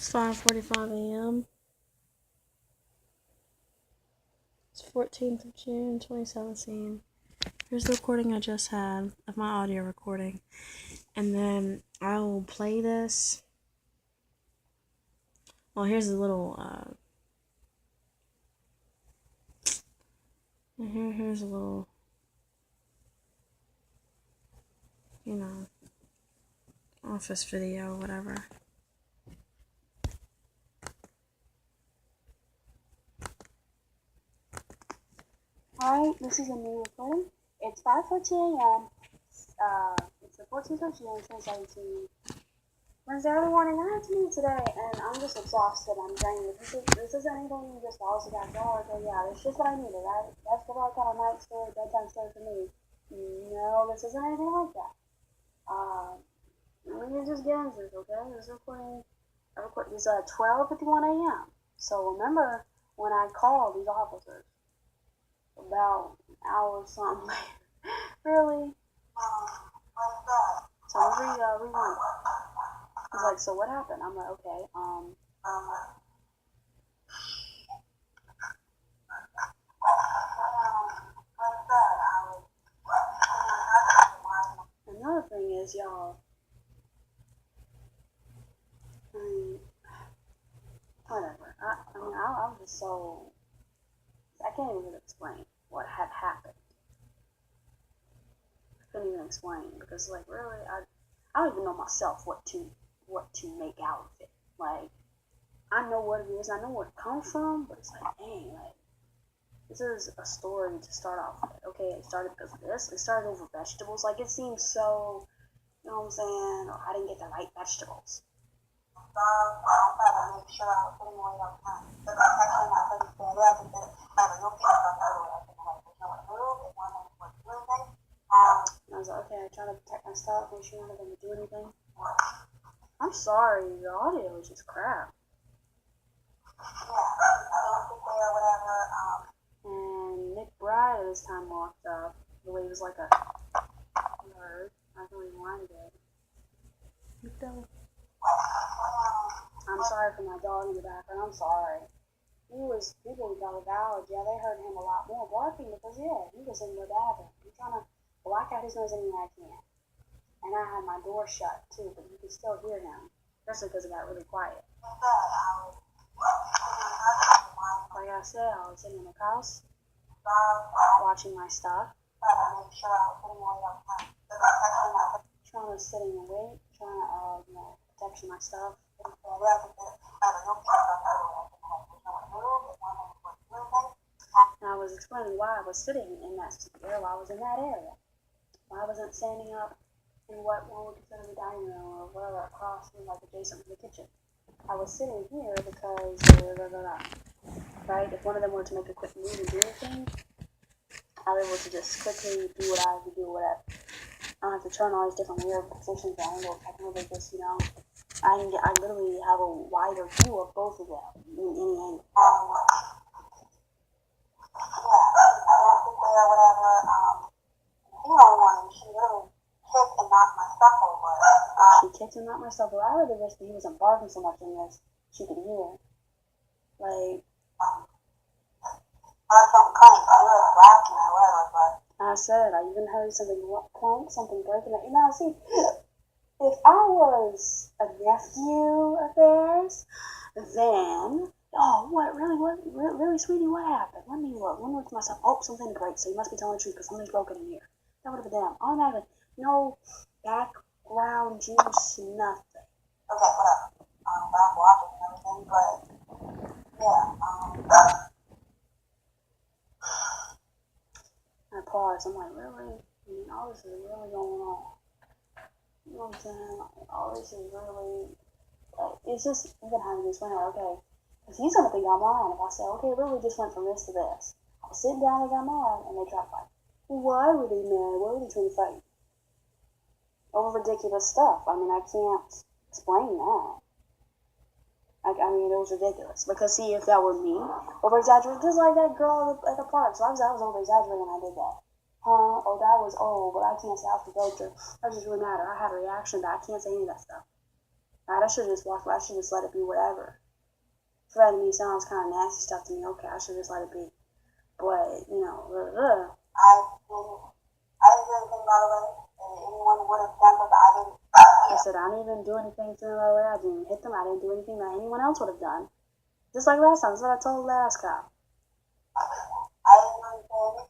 It's 5:45 a.m. It's 14th of June, 2017. Here's the recording I just had of my audio recording. And then I will play this. Well, here's a little, here's a little, office video, whatever. Alright, this is a new recording. It's 5:14 a.m. It's the 14th of June, 2017. Wednesday early morning, I have to meet today, and I'm just exhausted. I'm drained. This isn't anything just also got dark. Oh yeah, it's just what I needed, right? That's the right kind of night story, bedtime story for me. No, this isn't anything like that. Let me just get into this, okay? This recording, is 12:51 a.m. So remember when I called these officers about an hour or something later. Really? So rewind. He's like, so what happened? I'm like, okay, another thing is, y'all, whatever. I was just so, I can't even explain what had happened. I couldn't even explain because, like, really, I don't even know myself what to make out of it. Like, I know what it is, I know where it comes from, but it's like, dang, like, this is a story to start off with. Okay, it started because of this. It started over vegetables. Like, it seems so, you know what I'm saying? Or I didn't get the right vegetables. And I was like, okay, I try to protect my stuff, make sure none of them do anything. I'm sorry, the audio is just crap. And Nick Bride at this time walked up. The way he was like a nerd. I can rewind it. I'm sorry for my dog in the background. I'm sorry. People got a village. Yeah, they heard him a lot more barking because, yeah, he was in the bathroom. I'm trying to block out his nose anywhere I can. And I had my door shut, too, but you could still hear him. Especially because it got really quiet. Like I said, I was sitting in the house, watching my stuff. Trying to sit and wait, trying to, protect my stuff. And I was explaining why I was sitting in that area, why I was in that area. Why I wasn't standing up in what one would consider the dining room or whatever across from, like, adjacent to the kitchen. I was sitting here because, right? If one of them were to make a quick move and do anything, I was able to just quickly do what I had to do, whatever. I don't have to turn all these different weird positions and angles. I can really just, I literally have a wider view of both of them in any angle. She kicked and knocked my stuff over. I really wish that he wasn't barking so much in this. She could hear. Like, I said, I even heard something clank, something breaking. See, if I was a nephew of theirs, then, really, sweetie, what happened? Let me look to myself. Oh, something breaks, so you must be telling the truth because something's broken in here. That would have been them. Automatically, no background juice, nothing. Okay, whatever. I'm watching and everything, but, yeah, I paused. I'm like, really? All this is really going on. You know what I'm saying? Like, all this is really, it's just even having this one, okay, because he's going to think I'm lying if I say, okay, really just went from this to this. I was sitting down, they got mad, and they dropped like, why were they mad? Why were they trying to fight? Over ridiculous stuff. I can't explain that. It was ridiculous. Because, see, if that were me, over-exaggerating, just like that girl at the park. So I was over-exaggerating when I did that. But I can't say I was projecting. That was just really matter. I had a reaction, but I can't say any of that stuff. Right? I should just walk away. I should just let it be whatever. For that to me sounds kind of nasty stuff to me. Okay, I should just let it be. But, you know, I didn't do anything by the way. And anyone would have done what I didn't. I said I didn't even do anything to them by the way. I didn't hit them. I didn't do anything that anyone else would have done. Just like last time. That's what I told last cop. I didn't do anything.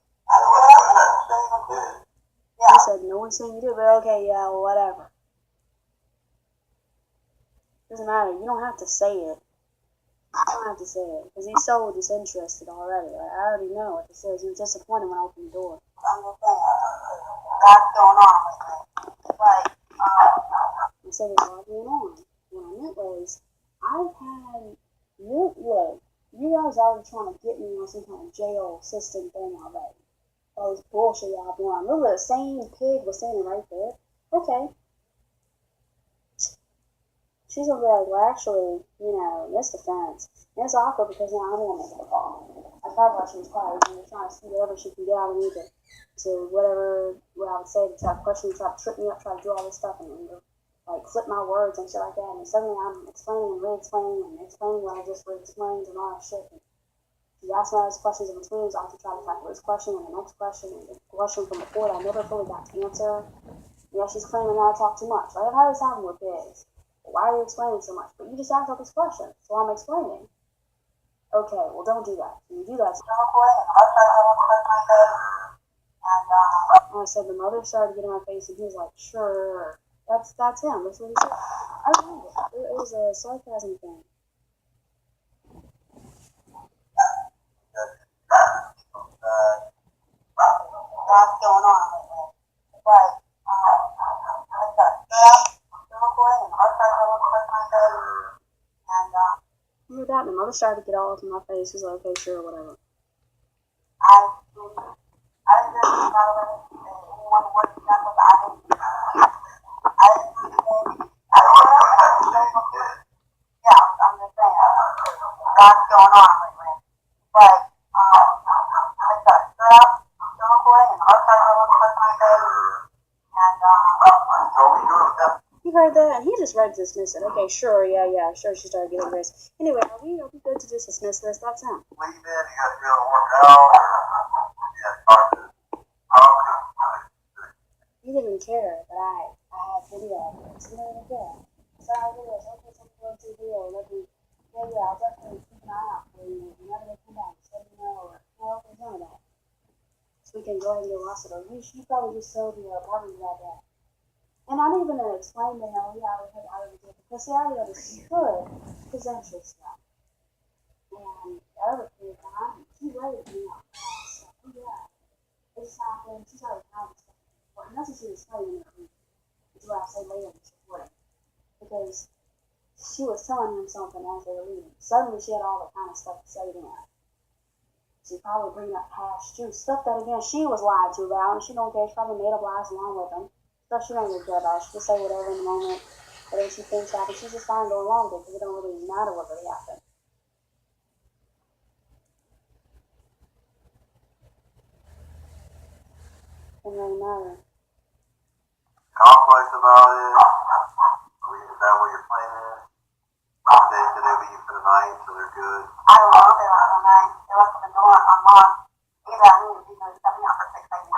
He said no one's saying you did, but okay, yeah, well, whatever. Doesn't matter. You don't have to say it. You don't have to say it because he's so disinterested already. Like, I already know what this is. He was disappointed when I opened the door. I'm just saying, what's going on with me? Like, he said there's a lot going on. What I meant was, I've had look. You guys are already trying to get me on some kind of jail system thing already. All this bullshit y'all doing. Look, the same pig was standing right there. Okay. She's gonna be like, well, actually, you know, in this defense, and it's awkward because now I'm gonna make the call. I thought while she was quiet, and they're trying to see whatever she can get out of me to whatever what I would say to try to question me, try to trip me up, try to do all this stuff, and like flip my words and shit like that. And suddenly I'm explaining and re-explaining what I just re-explained and all that shit. And she asked me all these questions in between, so I have to try to tackle this question and the next question and the question from before that I never fully got to answer. Yeah, she's claiming that I talk too much. Like, I've had this happen with pigs. Why are you explaining so much? But you just asked all these questions, so I'm explaining. Okay, well, don't do that. When you do that, I said the mother started getting in my face, and he was like, sure. That's him. That's what he said. I remember. It was a sarcasm thing. What's going on with me? But, remember that? And the mother started to get all up in my face. She was like, okay, sure, whatever. I didn't do anything, by the way. Anyone would have done what I didn't do. I didn't do anything. Yeah, I'm just saying. What's going on with me? But, I got stood up, still recording, and I started to look like my face. And, he heard that, and he just ready to dismiss it. Okay, sure, yeah, sure, she started getting this. Anyway, are we good to just dismiss this? That's him. Leave it, you guys feel it work out, or you guys talk to he didn't even care that I had video of this. He didn't even care. So I did this. Okay, something going to video. Let me, yeah, I'll definitely keep an eye out for you. Whenever they come back, just let me know, or, there's none of that. So we can go ahead and get lost of those. You probably just told the apartment about that. And I didn't even explain to him, yeah, I would do it. Because, see, I already understood his interest now. And the other kid behind me, she rated me up. So, yeah, it's happened. She's already had this stuff before. And that's what she was telling me. That's what I say later in this recording. Because she was telling him something as they were leaving. Suddenly, she had all the kind of stuff to say to him. She probably bring up past juice. Stuff that, again, she was lied to about. And she don't care. She probably made up lies along with him. Stuff she don't really care about. She just say whatever in the moment. Whatever she thinks happens. She's just fine going along with it because it don't really matter what really happened. It doesn't really matter. Complex about it. Is that what your plan is? Did they leave for the night so they're good? I don't know if they left for the night. They left for the door unlocked. Either I knew because it's coming out for 6 days.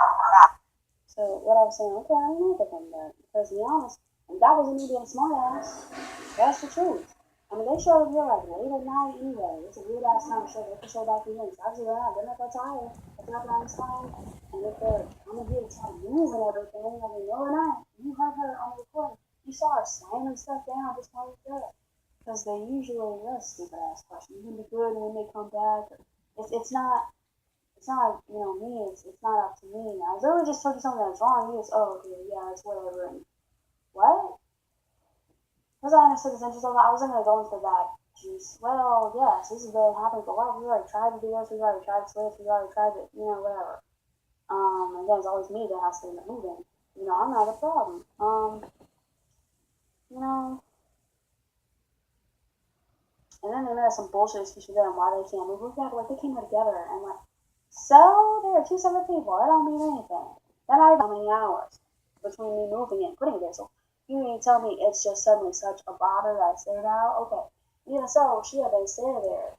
So what I was saying, okay, I don't know if they come back. Because to be honest, and that wasn't me being a smart ass. That's the truth. I mean, they showed up here like late at night anyway. It's a weird ass time to show. They can show back in here. So obviously they're not that tired. They're not on this time. And if they're coming here to try to move and everything, like they know or not, you heard her on the recording. You saw her slamming stuff down just while you're there. Because they usually ask stupid ass questions. You can be good when they come back. It's not like, you know, me, it's not up to me. I was literally just told you something that's wrong. You just, oh, okay, yeah, it's whatever. And what? Because I understood his interest, I wasn't going to go into that juice. Well, yes, this is really happening, but what? We already tried to do this, we already tried to switch, we already tried to, you know, whatever. And then it's always me that has to end up moving. You know, I'm not a problem. You know. And then they made some bullshit excuse for them why they can't move. Like, they came here together, and like, so there are two separate people. That don't mean anything. That not even how many hours between me moving and putting it there. So You mean tell me it's just suddenly such a bother that I stay now? Okay. Even so, she had been sitting there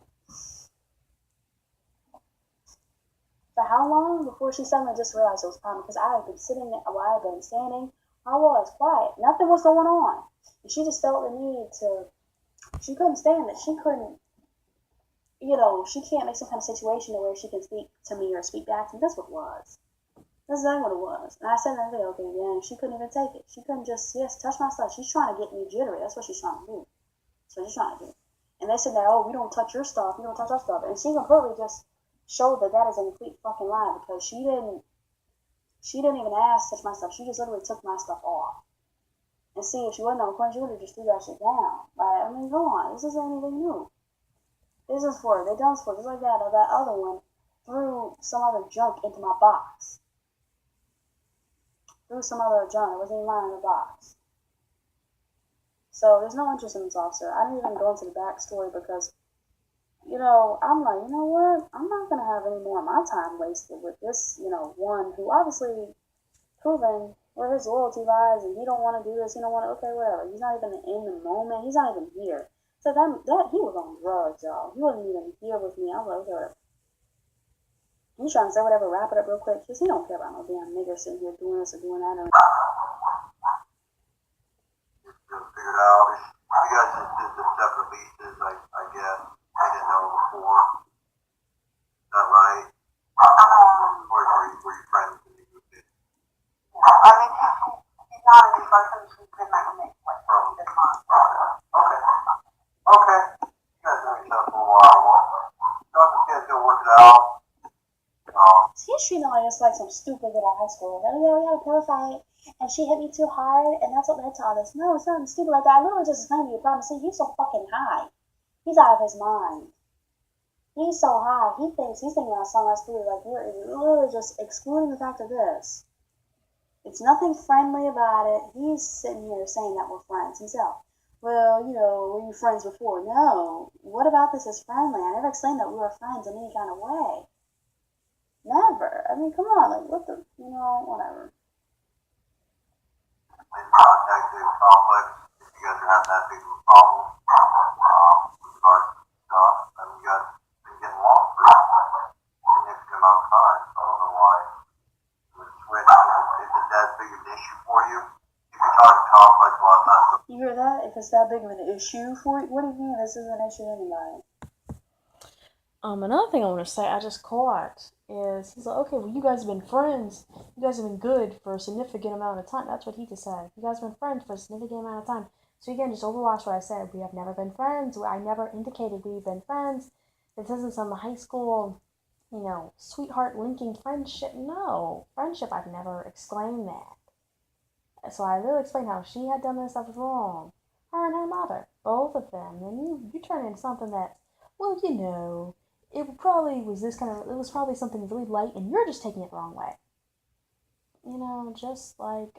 for how long before she suddenly just realized it was a problem? Because I had been sitting there while I had been standing. I was quiet. Nothing was going on. And she just felt the need to, she couldn't stand it. She couldn't, she can't make some kind of situation where she can speak to me or speak back to me. That's what it was. That's exactly what it was. And I said in that video, okay, yeah, she couldn't even take it. She couldn't just, yes, touch my stuff. She's trying to get me jittery. That's what she's trying to do. That's what she's trying to do. And they said that, oh, we don't touch your stuff. You don't touch our stuff. And she completely just showed that that is a complete fucking lie because she didn't even ask to touch my stuff. She just literally took my stuff off. And see, if she wasn't on the corner, she would have just threw that shit down. Like, I mean, come on. This isn't anything new. This is for it. They done this for it. Just like that. Or that other one threw some other junk into my box. Threw some other junk. It wasn't even mine in the box. So there's no interest in this officer. I didn't even go into the backstory because, I'm like, you know what? I'm not going to have any more of my time wasted with this, one who obviously proven where his loyalty lies and he don't want to do this, he don't want to, okay, whatever. He's not even in the moment. He's not even here. So that he was on drugs, y'all. He wasn't even here with me. I was like, okay, whatever. He's trying to say whatever, wrap it up real quick, because he don't care about no damn nigger sitting here doing this or doing that. Or figured out. You guys just did the separate leases, I guess. They didn't know before. Is that right? Or were you friends and you moved in? I mean, he's not a new person. She's been my roommate for like early this month. Okay. Okay. You guys know each other for a while. Well, you guys go work it out. he's treating like it's like some stupid little high school. Like, yeah, we had a pillow fight, and she hit me too hard, and that's what led to all this. No, it's nothing stupid like that. I literally just explained to you a problem. See, he's so fucking high. He's out of his mind. He's so high. He's thinking about something else too. Like, you're literally just excluding the fact of this. It's nothing friendly about it. He's sitting here saying that we're friends himself. Well, were you friends before? No. What about this is friendly? I never explained that we were friends in any kind of way. Never. I mean, come on. Like, what the, whatever. In contacted conflict, if you guys are having that big of a problem, with regards to stuff, and you guys been getting along for a significant amount of time. So I don't know why you would switch. If it's that big of an issue for you, if you're talking conflict, a lot of times. You hear that? If it's that big of an issue for you, what do you mean this is an issue to anybody? Another thing I want to say, I just caught is he's like, okay, well, you guys have been friends. You guys have been good for a significant amount of time. That's what he just said. You guys have been friends for a significant amount of time. So again, just overwatch what I said. We have never been friends. I never indicated we've been friends. This isn't some high school, sweetheart linking friendship. No, friendship. I've never exclaimed that. So I really explained how she had done this stuff was wrong. Her and her mother, both of them. And you turn into something that, well, it probably was it was probably something really light and you're just taking it the wrong way. Just like,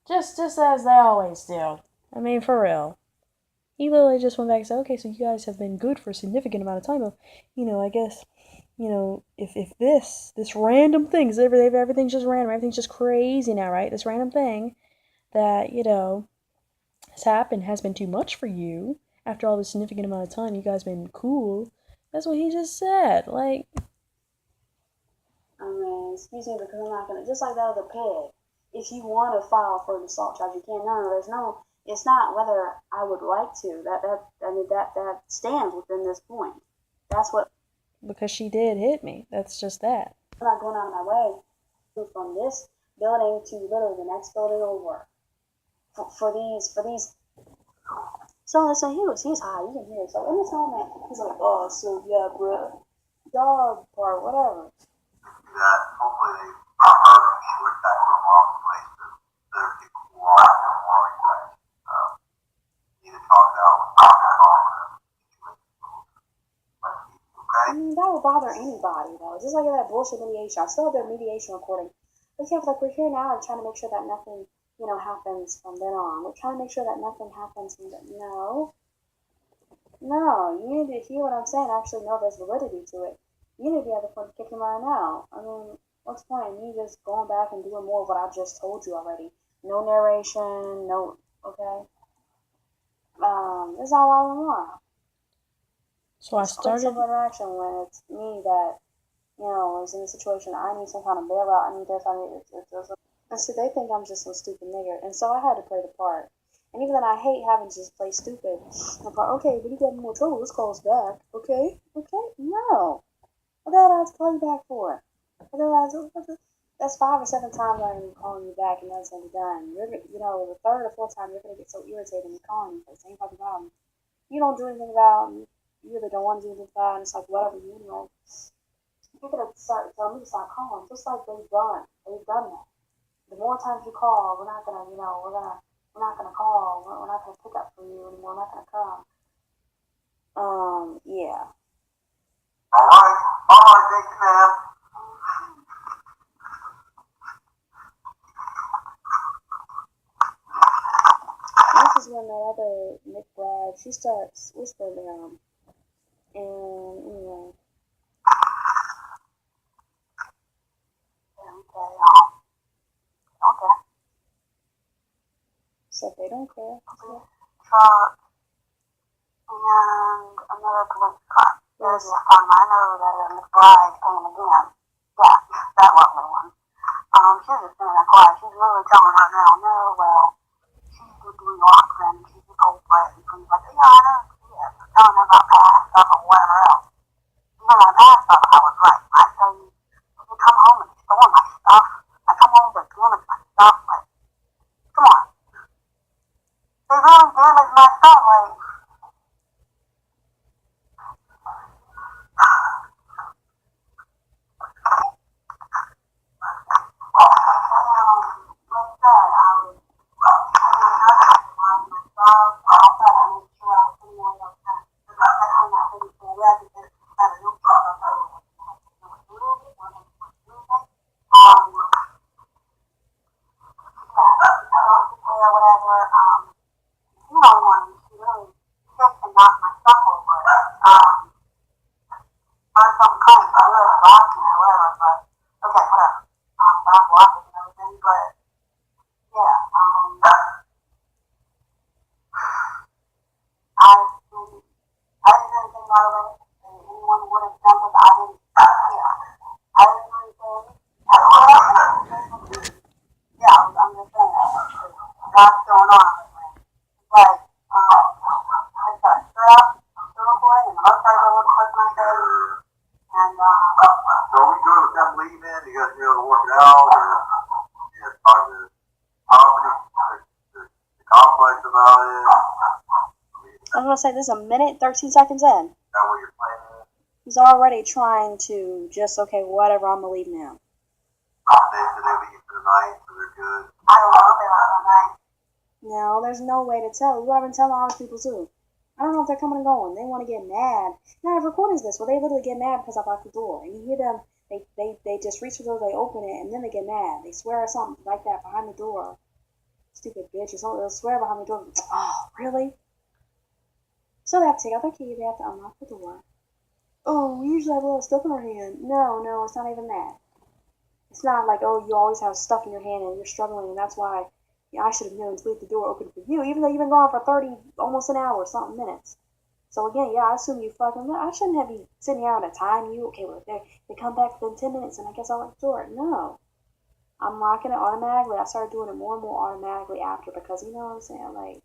just as they always do. I mean, for real. He literally just went back and said, okay, so you guys have been good for a significant amount of time. I guess, if this random thing, because everything's just random, everything's just crazy now, right? This random thing that, has happened has been too much for you after all this significant amount of time. You guys been cool. That's what he just said. Like, I mean, excuse me, because I'm not gonna, just like that other pig. If you want to file for an assault charge, you can. No, it's not whether I would like to. That stands within this point. That's what. because she did hit me. That's just that. I'm not going out of my way from this building to literally the next building over. For these. So he's high. You can hear it. So in this moment, he's like, oh, so yeah, bro, dog part, whatever. That hopefully they heard him. She went back to a wrong place. There are people who are out there more like that. Need to talk it out with Dr. Okay? I mean, that would bother anybody, though. Just like that bullshit mediation. I still have their mediation recording. But yeah, we're here now and trying to make sure that nothing, happens from then on. We're trying to make sure that nothing happens from then. No, you need to hear what I'm saying. Actually, know there's validity to it. You need to be at the point to kick him right now. I mean, what's the point in me just going back and doing more of what I just told you already? No narration, no, okay? This is all I want. So I It's quick, started. simple interaction when it's me that, is in a situation I need some kind of bailout, I need this, I need this. And so they think I'm just some stupid nigger. And so I had to play the part. And even then, I hate having to just play stupid. I'm like, okay, when you get in more trouble, let's call us back. Okay? Okay? No. What the hell do I have to call you back for? That's 5 or 7 times I'm going to be calling you back and that's going to be done. The third or fourth time, you're going to get so irritated and calling me for the same fucking problem. You don't do anything about it. You really don't want to do anything about it. And it's like, whatever, anyway. You're going to start telling me to stop calling, just like they've done. They've done that. The more times you call, we're not gonna, we're not gonna call. We're not gonna pick up for you anymore. We're not gonna come. Yeah. All right, thank you, ma'am. This is when that other McBride, she starts whispering down. And anyway. Okay. So if they don't care. Truck and another police car. There's this time I know that McBride came again. Yeah, that lovely one. She's just sitting there quiet. She's literally telling right now, no, well, she's doing rocks and she's a culprit and things like that. Yeah, I know she is. Telling her about past stuff or whatever else. Even that past stuff, I was right. I tell you, they come home and store my stuff. I come home to damage my stuff. Like, come on. They really damage my stuff. Like, I was gonna say this is a minute, 13 seconds in. He's already trying to just, okay, whatever, I'm gonna leave now. No, there's no way to tell. You haven't tell all these people too. I don't know if they're coming and going. They want to get mad. Now I have recordings of this where they literally get mad because I locked the door. And you hear them, they just reach for the door, they open it, and then they get mad. They swear or something like that behind the door. Stupid bitch or something. They'll swear behind the door. Oh, really? So they have to take out their key, they have to unlock the door. Oh, we usually have a little stuff in our hand. No, it's not even that. It's not like, oh, you always have stuff in your hand and you're struggling and that's why I should have known to leave the door open for you, even though you've been gone for 30, almost an hour, something minutes. So again, yeah, I assume you fucking, I shouldn't have you sitting here at a time. You, okay, well, they come back within 10 minutes and I guess I'll lock the door. No. I'm locking it automatically. I started doing it more and more automatically after because, you know what I'm saying? Like,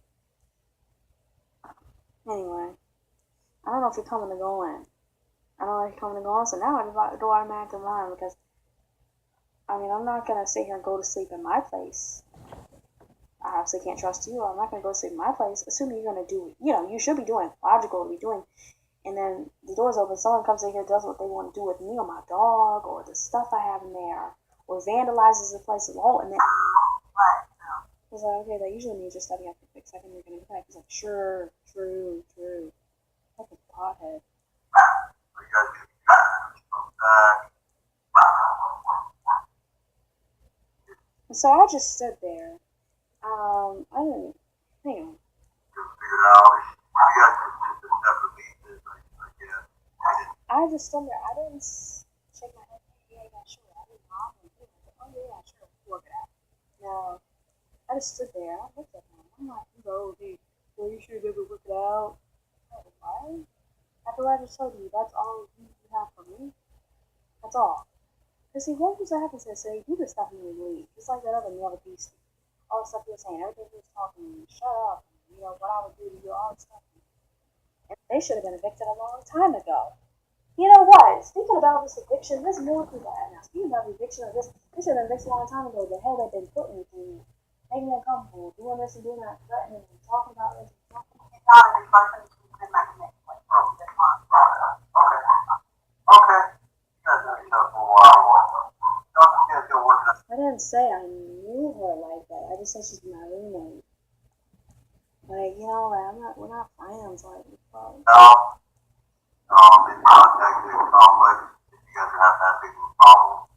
anyway. I don't know if you're coming or going. I don't know if you're coming or going, so now I just lock the door automatically mine because, I mean, I'm not going to sit here and go to sleep in my place. I obviously can't trust you. I'm not going to go to sleep in my place, assuming you're going to do, you should be doing, logical to be doing. And then the door's open, someone comes in here, does what they want to do with me or my dog or the stuff I have in there, or vandalizes the place as a whole, and then he's like, okay, that usually means your stuff you have to fix. I think you're going to be back. He's like, sure, true. Fucking pothead. And so I just stood there. I didn't, anyway. I just stood there. I didn't shake my head. Yeah, sure. I didn't nod. Oh, yeah, sure. Work it out. No. I just stood there. I looked at him. I'm like, bro, dude, well, you should never work it out. Like, what? After what I just told you, that's all you have for me? That's all. Because see, what was happening to say, you just stop me and leave. Just like that other male beast. All the stuff he was saying, everything he was talking, shut up, you know, what I would do to you, all this stuff. And they should have been evicted a long time ago. You know what? Speaking about this eviction, there's more to that. Now, speaking about eviction, they should have been evicted a long time ago. The hell they've been putting through, making them comfortable, doing this and doing that, threatening them, talking about this and talking about that. Okay. You guys know each other for a while. Don't you guys go working I didn't say I knew her like that. I just said she's my roommate. Like, you know, like, we're not friends. Like, no, in contact with conflict, if you guys are having that big of a problem,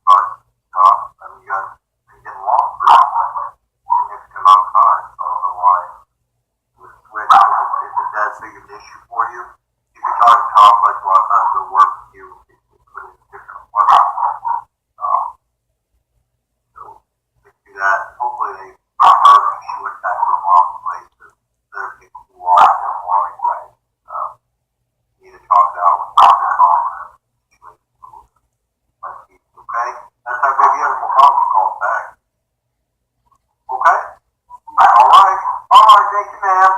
but stuff, I mean, you guys been getting along for a significant amount of time, so I don't know why it would switch. If it's that big of an issue for you, you can talk to conflict a lot of times they'll work with you if you put in a different appointment. So they do that. Hopefully they heard if she went back to a mom's place to let her get cool off and more like that. Need to talk it out with Dr. Kong. Okay? That's how good you have a problem call back. Okay? Alright. Alright, thank you, ma'am.